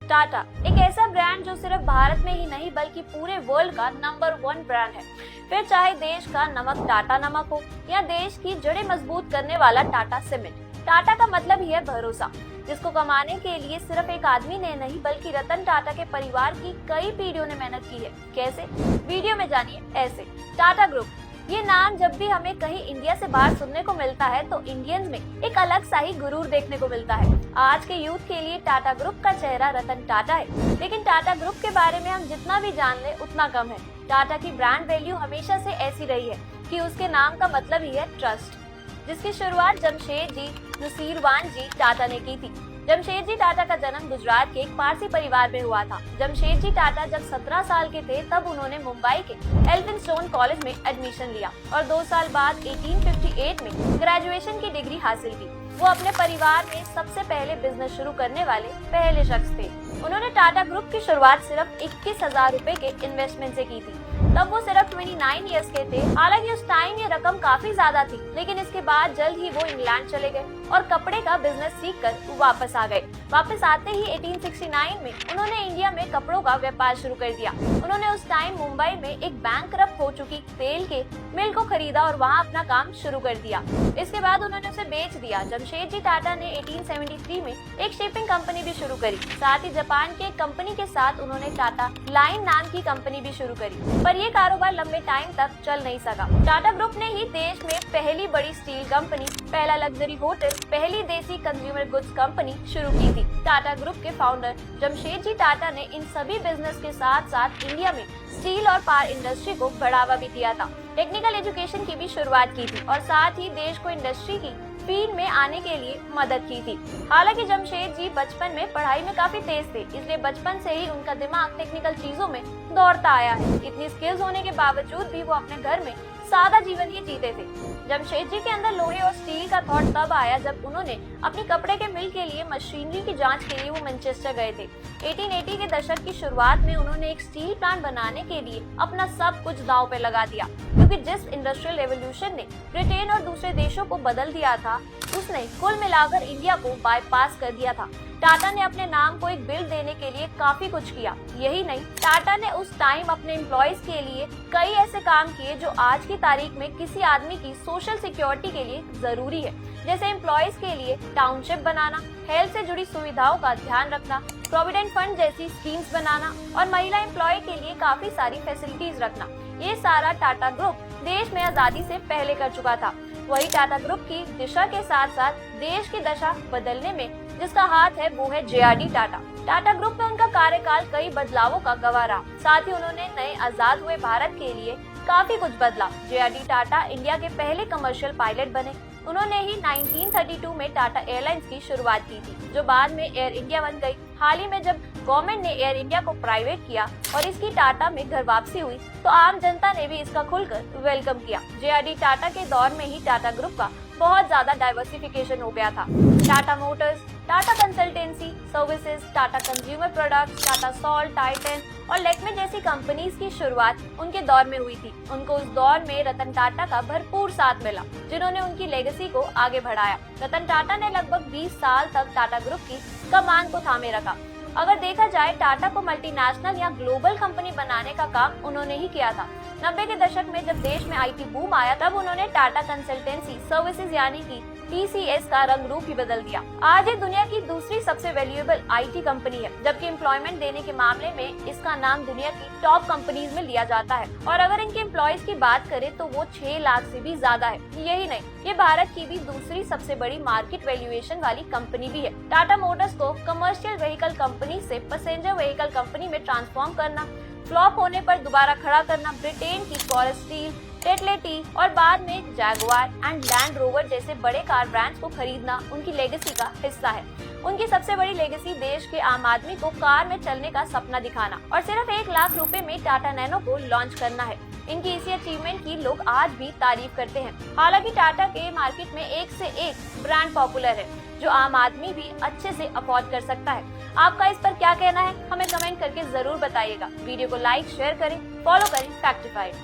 टाटा एक ऐसा ब्रांड जो सिर्फ भारत में ही नहीं बल्कि पूरे वर्ल्ड का नंबर 1 ब्रांड है। फिर चाहे देश का नमक टाटा नमक हो या देश की जड़ें मजबूत करने वाला टाटा सीमेंट। टाटा का मतलब ही है भरोसा, जिसको कमाने के लिए सिर्फ एक आदमी ने नहीं बल्कि रतन टाटा के परिवार की कई पीढ़ियों ने मेहनत की है। कैसे? वीडियो में जानिए ऐसे। टाटा ग्रुप, ये नाम जब भी हमें कहीं इंडिया से बाहर सुनने को मिलता है तो इंडियंस में एक अलग सा ही गुरूर देखने को मिलता है। आज के यूथ के लिए टाटा ग्रुप का चेहरा रतन टाटा है, लेकिन टाटा ग्रुप के बारे में हम जितना भी जान ले उतना कम है। टाटा की ब्रांड वैल्यू हमेशा से ऐसी रही है कि उसके नाम का मतलब ही है ट्रस्ट, जिसकी शुरुआत जमशेदजी नुसीरवानजी टाटा ने की थी। जमशेदजी टाटा का जन्म गुजरात के एक पारसी परिवार में हुआ था। जमशेदजी टाटा जब 17 साल के थे तब उन्होंने मुंबई के एल्फिंस्टोन कॉलेज में एडमिशन लिया और 2 साल बाद 1858 में ग्रेजुएशन की डिग्री हासिल की। वो अपने परिवार में सबसे पहले बिजनेस शुरू करने वाले पहले शख्स थे। उन्होंने टाटा ग्रुप की शुरुआत सिर्फ 21,000 रुपए के इन्वेस्टमेंट से की थी। तब वो सिर्फ 29 इयर्स के थे। हालांकि उस टाइम ये रकम काफी ज्यादा थी, लेकिन इसके बाद जल्द ही वो इंग्लैंड चले गए और कपड़े का बिजनेस सीखकर वापस आ गए। वापस आते ही 1869 में उन्होंने इंडिया में कपड़ों का व्यापार शुरू कर दिया। उन्होंने उस टाइम मुंबई में एक बैंकरप्ट हो चुकी तेल के मिल को खरीदा और वहाँ अपना काम शुरू कर दिया। इसके बाद उन्होंने उसे बेच दिया। जमशेदजी टाटा ने 1873 में एक शिपिंग कंपनी भी शुरू करी। साथ ही जापान के एक कंपनी के साथ उन्होंने टाटा लाइन नाम की कंपनी भी शुरू करी, पर ये कारोबार लंबे टाइम तक चल नहीं सका। टाटा ग्रुप ने ही देश में पहली बड़ी स्टील कंपनी, पहला लग्जरी होटल, पहली देसी कंज्यूमर गुड्स कंपनी शुरू की थी। टाटा ग्रुप के फाउंडर जमशेदजी टाटा ने इन सभी बिजनेस के साथ साथ इंडिया में स्टील और पावर इंडस्ट्री को बढ़ावा भी दिया था। टेक्निकल एजुकेशन की भी शुरुआत की थी और साथ ही देश को इंडस्ट्री की फील्ड में आने के लिए मदद की थी। हालांकि जमशेदजी बचपन में पढ़ाई में काफी तेज थे, इसलिए बचपन से ही उनका दिमाग टेक्निकल चीजों में दौड़ता आया है। इतनी स्किल्स होने के बावजूद भी वो अपने घर में सादा जीवन ही जीते थे। जमशेदजी के अंदर लोहे और स्टील का थॉट तब आया जब उन्होंने अपनी कपड़े के मिल के लिए मशीनरी की जांच के लिए वो मैनचेस्टर गए थे। 1880 के दशक की शुरुआत में उन्होंने एक स्टील प्लांट बनाने के लिए अपना सब कुछ दांव पे लगा दिया, क्योंकि जिस इंडस्ट्रियल रेवोल्यूशन ने ब्रिटेन और दूसरे देशों को बदल दिया था, उसने कुल मिलाकर इंडिया को बाईपास कर दिया था। टाटा ने अपने नाम को एक बिल्ड देने के लिए काफी कुछ किया। यही नहीं, टाटा ने उस टाइम अपने एम्प्लॉयज के लिए कई ऐसे काम किए जो आज की तारीख में किसी आदमी की सोशल सिक्योरिटी के लिए जरूरी है, जैसे एम्प्लॉयज के लिए टाउनशिप बनाना, हेल्थ से जुड़ी सुविधाओं का ध्यान रखना, प्रोविडेंट फंड जैसी स्कीम्स बनाना और महिला एम्प्लॉय के लिए काफी सारी फैसिलिटीज रखना। ये सारा टाटा ग्रुप देश में आजादी से पहले कर चुका था। वही टाटा ग्रुप की दिशा के साथ साथ देश की दशा बदलने में जिसका हाथ है वो है JRD टाटा। टाटा ग्रुप में उनका कार्यकाल कई बदलावों का गवाह रहा। साथ ही उन्होंने नए आजाद हुए भारत के लिए काफी कुछ बदला। JRD टाटा इंडिया के पहले कमर्शियल पायलट बने। उन्होंने ही 1932 में टाटा एयरलाइंस की शुरुआत की थी, जो बाद में एयर इंडिया बन गई। हाल ही में जब गवर्नमेंट ने एयर इंडिया को प्राइवेट किया और इसकी टाटा में घर वापसी हुई, तो आम जनता ने भी इसका खुलकर वेलकम किया। JRD टाटा के दौर में ही टाटा ग्रुप का बहुत ज्यादा डाइवर्सिफिकेशन हो गया था। Tata Motors, Tata consultancy services, Tata consumer products, Tata salt, Titan और लैक्मे जैसी कंपनीज की शुरुआत उनके दौर में हुई थी। उनको उस दौर में रतन टाटा का भरपूर साथ मिला, जिन्होंने उनकी लेगेसी को आगे बढ़ाया। रतन टाटा ने लगभग 20 साल तक टाटा ग्रुप की कमान को थामे रखा। अगर देखा जाए, टाटा को मल्टीनेशनल या ग्लोबल कंपनी बनाने का काम उन्होंने ही किया था। 90 के दशक में जब देश में IT बूम आया, तब उन्होंने टाटा कंसल्टेंसी सर्विसेज यानी कि TCS का रंग रूप ही बदल दिया। आज ये दुनिया की दूसरी सबसे वैल्यूएबल IT कंपनी है, जबकि एम्प्लॉयमेंट देने के मामले में इसका नाम दुनिया की टॉप कंपनीज में लिया जाता है। और अगर इनके एम्प्लॉयज की बात करें तो वो 6 लाख से भी ज्यादा है। यही नहीं, ये भारत की भी दूसरी सबसे बड़ी मार्केट वैल्यूएशन वाली कंपनी भी है। टाटा मोटर्स को कमर्शियल व्हीकल कंपनी से पैसेंजर व्हीकल कंपनी में ट्रांसफॉर्म करना, फ्लॉप होने पर दोबारा खड़ा करना, ब्रिटेन की कोरस स्टील, टेटलेटी और बाद में जैगुआर एंड लैंड रोवर जैसे बड़े कार ब्रांड्स को खरीदना उनकी लेगेसी का हिस्सा है। उनकी सबसे बड़ी लेगेसी देश के आम आदमी को कार में चलने का सपना दिखाना और सिर्फ 1 लाख रुपए में टाटा नैनो को लॉन्च करना है। इनकी इसी अचीवमेंट की लोग आज भी तारीफ करते हैं। हालांकि टाटा के मार्केट में एक से एक ब्रांड पॉपुलर है, जो आम आदमी भी अच्छे से अफोर्ड कर सकता है। आपका इस पर क्या कहना है, हमें कमेंट करके जरूर बताइएगा। वीडियो को लाइक, शेयर करें, फॉलो करें फैक्टिफाइड।